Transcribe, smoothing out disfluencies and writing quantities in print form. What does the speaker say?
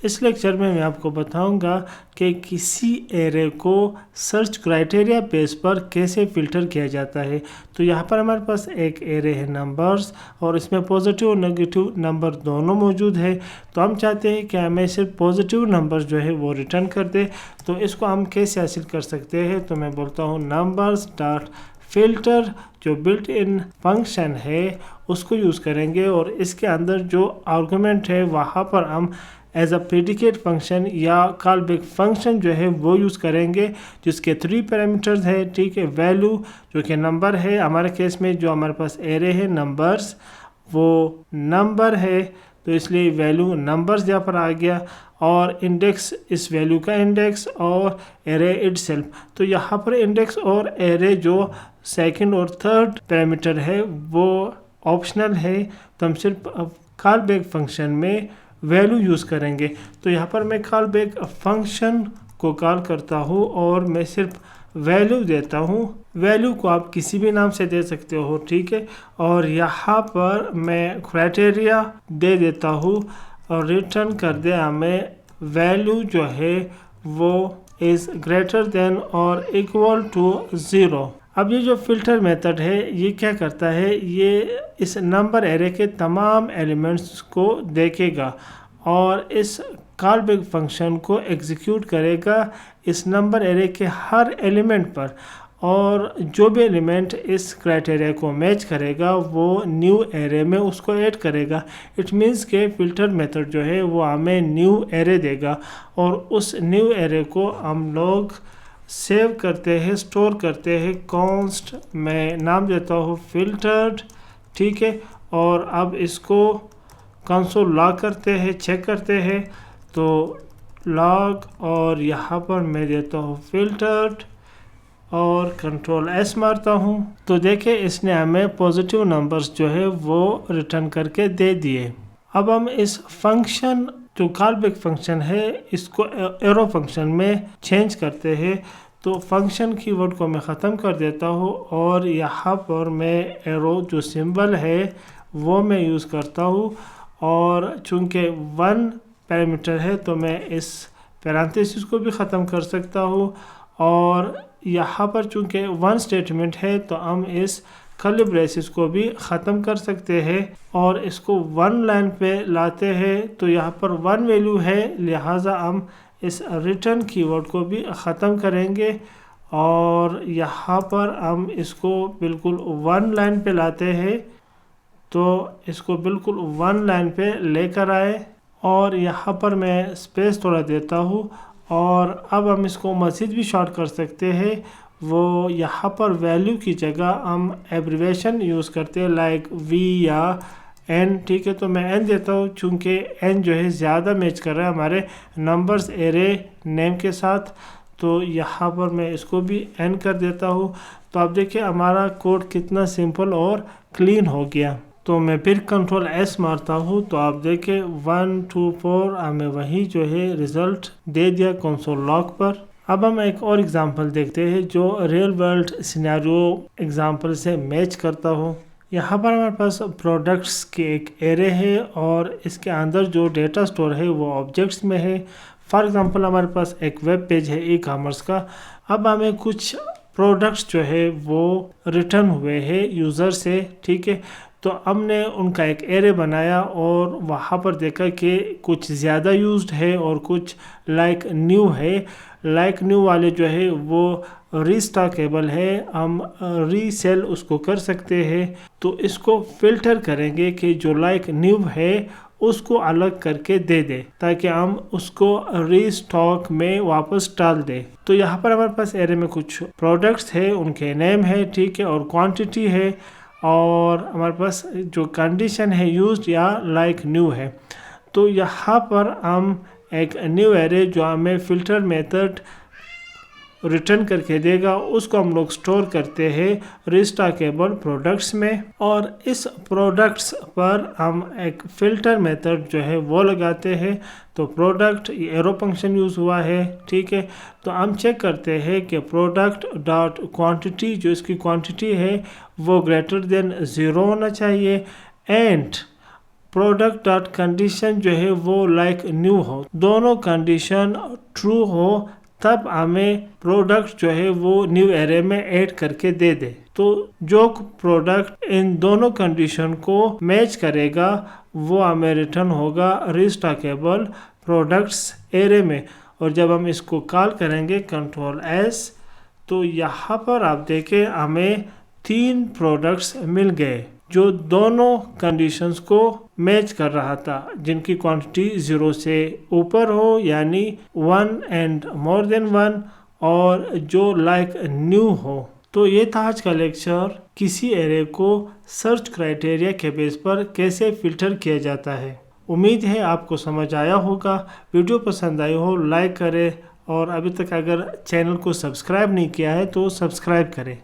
इस लेक्चर में मैं आपको बताऊंगा कि किसी एरे को सर्च क्राइटेरिया बेस पर कैसे फ़िल्टर किया जाता है। तो यहाँ पर हमारे पास एक एरे है नंबर्स और इसमें पॉजिटिव और नेगेटिव नंबर दोनों मौजूद है। तो हम चाहते हैं कि हमें सिर्फ पॉजिटिव नंबर्स जो है वो रिटर्न कर दे। तो इसको हम कैसे हासिल कर सकते हैं, तो मैं बोलता हूँ नंबर्स डॉट फ़िल्टर जो बिल्ट इन फंक्शन है उसको यूज़ करेंगे और इसके अंदर जो आर्गुमेंट है वहाँ पर हम एज अ प्रेडिकेट फंक्शन या कॉल बैक फंक्शन जो है वो यूज़ करेंगे जिसके 3 पैरामीटर्स है। ठीक है, वैल्यू जो कि नंबर है, हमारे केस में जो हमारे पास एरे है नंबर्स वो नंबर है तो इसलिए वैल्यू नंबर्स यहाँ पर आ गया और इंडेक्स इस वैल्यू का इंडेक्स और एरे इटसेल्फ। तो यहाँ पर इंडेक्स और एरे जो सेकंड और थर्ड पैरामीटर है वो ऑप्शनल है, तो हम सिर्फ कॉल बैक फंक्शन में वैल्यू यूज़ करेंगे। तो यहाँ पर मैं कॉल बैक फंक्शन को कॉल करता हूँ और मैं सिर्फ वैल्यू देता हूँ। वैल्यू को आप किसी भी नाम से दे सकते हो, ठीक है। और यहाँ पर मैं क्राइटेरिया दे देता हूँ और रिटर्न कर दे हमें वैल्यू जो है वो इज़ ग्रेटर देन और इक्वल टू 0। अब ये जो फ़िल्टर मेथड है ये क्या करता है, ये इस नंबर एरे के तमाम एलिमेंट्स को देखेगा और इस कॉल बैक फंक्शन को एग्जीक्यूट करेगा इस नंबर एरे के हर एलिमेंट पर और जो भी एलिमेंट इस क्राइटेरिया को मैच करेगा वो न्यू एरे में उसको ऐड करेगा। इट मीन्स के फ़िल्टर मेथड जो है वो हमें न्यू एरे देगा और उस न्यू एरे को हम लोग सेव करते हैं, स्टोर करते हैं। कॉन्स्ट मैं नाम देता हूँ फिल्टर्ड, ठीक है। और अब इसको कंसोल लॉग करते हैं, चेक करते हैं तो लॉग और यहाँ पर मैं देता हूँ फिल्टर्ड और कंट्रोल एस मारता हूँ तो देखिए इसने हमें पॉजिटिव नंबर्स जो है वो रिटर्न करके दे दिए। अब हम इस फंक्शन जो कॉल बैक फंक्शन है इसको एरो फंक्शन में चेंज करते हैं। तो फंक्शन कीवर्ड को मैं ख़त्म कर देता हूँ और यहाँ पर मैं एरो जो सिंबल है वो मैं यूज़ करता हूँ और चूँकि 1 पैरामीटर है तो मैं इस पैरेंथेसिस को भी ख़त्म कर सकता हूँ और यहाँ पर चूँकि 1 स्टेटमेंट है तो हम इस कर्ली ब्रेसेस को भी ख़त्म कर सकते हैं और इसको 1 लाइन पे लाते हैं। तो यहाँ पर 1 वैल्यू है लिहाजा हम इस रिटर्न कीवर्ड को भी ख़त्म करेंगे और यहाँ पर हम इसको बिल्कुल 1 लाइन पे लाते हैं। तो इसको बिल्कुल 1 लाइन पे लेकर आए और यहाँ पर मैं स्पेस थोड़ा देता हूँ और अब हम इसको मज़ीद भी शॉर्ट कर सकते हैं। वो यहाँ पर वैल्यू की जगह हम एब्रीवेशन यूज़ करते हैं लाइक वी या एन, ठीक है। तो मैं एन देता हूँ चूँकि एन जो है ज़्यादा मैच कर रहा है हमारे नंबर्स एरे नेम के साथ। तो यहाँ पर मैं इसको भी एन कर देता हूँ। तो आप देखिए हमारा कोड कितना सिंपल और क्लीन हो गया। तो मैं फिर कंट्रोल एस मारता हूँ तो आप देखें 1 2 4 हमें वही जो है रिज़ल्ट दे दिया कंसोल लॉग पर। अब हम एक और एग्जांपल देखते हैं जो रियल वर्ल्ड सिनेरियो एग्जांपल से मैच करता हो। यहाँ पर हमारे पास प्रोडक्ट्स के एक एरे है और इसके अंदर जो डेटा स्टोर है वो ऑब्जेक्ट्स में है। फॉर एग्जांपल हमारे पास एक वेब पेज है ई कॉमर्स का। अब हमें कुछ प्रोडक्ट्स जो है वो रिटर्न हुए हैं यूज़र से, ठीक है। तो हमने उनका एक एरे बनाया और वहाँ पर देखा कि कुछ ज़्यादा यूज्ड है और कुछ लाइक न्यू है। लाइक न्यू वाले जो है वो रीस्टॉकेबल है, हम रीसेल उसको कर सकते हैं। तो इसको फ़िल्टर करेंगे कि जो लाइक न्यू है उसको अलग करके दे दे ताकि हम उसको रीस्टॉक में वापस डाल दे। तो यहाँ पर हमारे पास एरे में कुछ प्रोडक्ट्स है, उनके नेम है, ठीक है, और क्वांटिटी है और हमारे पास जो कंडीशन है यूज्ड या लाइक न्यू है। तो यहाँ पर हम एक न्यू एरे जो हमें फ़िल्टर मेथड रिटर्न करके देगा उसको हम लोग स्टोर करते हैं रीस्टॉकेबल प्रोडक्ट्स में और इस प्रोडक्ट्स पर हम एक फ़िल्टर मेथड जो है वो लगाते हैं। तो प्रोडक्ट एरो फंक्शन यूज़ हुआ है, ठीक है। तो हम चेक करते हैं कि प्रोडक्ट डॉट क्वांटिटी जो इसकी क्वांटिटी है वो ग्रेटर देन 0 होना चाहिए एंड प्रोडक्ट डॉट कंडीशन जो है वो लाइक न्यू हो, दोनों कंडीशन ट्रू हो तब हमें प्रोडक्ट जो है वो न्यू एरे में ऐड करके दे दे। तो जो प्रोडक्ट इन दोनों कंडीशन को मैच करेगा वो हमें रिटर्न होगा रीस्टॉकेबल प्रोडक्ट्स एरे में। और जब हम इसको कॉल करेंगे कंट्रोल एस, तो यहाँ पर आप देखें हमें 3 प्रोडक्ट्स मिल गए जो दोनों कंडीशंस को मैच कर रहा था, जिनकी क्वांटिटी 0 से ऊपर हो यानी 1 एंड मोर देन 1 और जो लाइक न्यू हो। तो ये था आज का लेक्चर, किसी एरे को सर्च क्राइटेरिया के बेस पर कैसे फिल्टर किया जाता है। उम्मीद है आपको समझ आया होगा। वीडियो पसंद आई हो लाइक करें और अभी तक अगर चैनल को सब्सक्राइब नहीं किया है तो सब्सक्राइब करें।